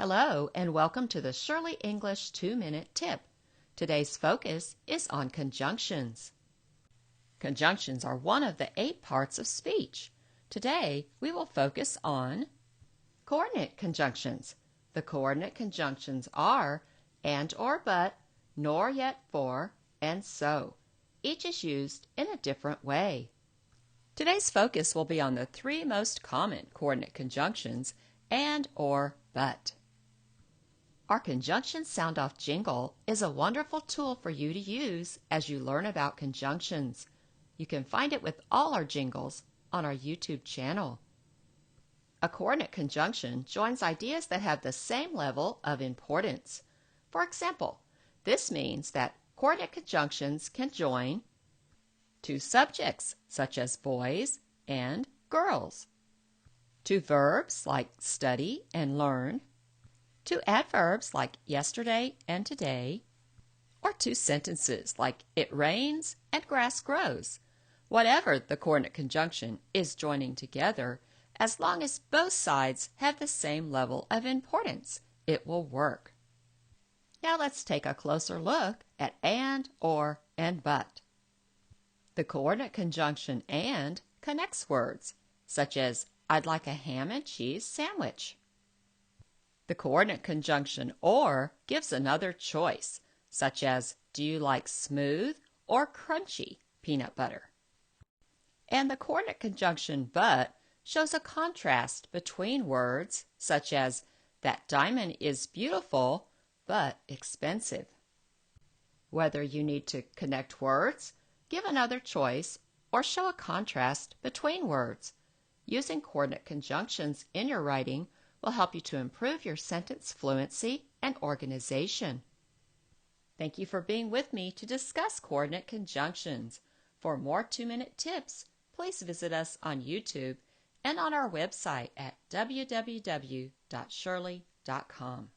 Hello and welcome to the Shurley English Two-Minute Tip. Today's focus is on conjunctions. Conjunctions are one of the 8 parts of speech. Today we will focus on coordinate conjunctions. The coordinate conjunctions are and or but, nor yet for, and so. Each is used in a different way. Today's focus will be on the 3 most common coordinate conjunctions and or but. Our conjunction sound-off jingle is a wonderful tool for you to use as you learn about conjunctions. You can find it with all our jingles on our YouTube channel. A coordinate conjunction joins ideas that have the same level of importance. For example, this means that coordinate conjunctions can join 2 subjects, such as boys and girls, 2 verbs like study and learn, 2 adverbs like yesterday and today, or 2 sentences like it rains and grass grows. Whatever the coordinate conjunction is joining together, as long as both sides have the same level of importance, it will work. Now let's take a closer look at and, or, and but. The coordinate conjunction and connects words, such as I'd like a ham and cheese sandwich. The coordinate conjunction or gives another choice, such as do you like smooth or crunchy peanut butter? And the coordinate conjunction but shows a contrast between words, such as that diamond is beautiful but expensive. Whether you need to connect words, give another choice, or show a contrast between words. Using coordinate conjunctions in your writing will help you to improve your sentence fluency and organization. Thank you for being with me to discuss coordinate conjunctions. For more 2-minute tips, please visit us on YouTube and on our website at www.shurley.com.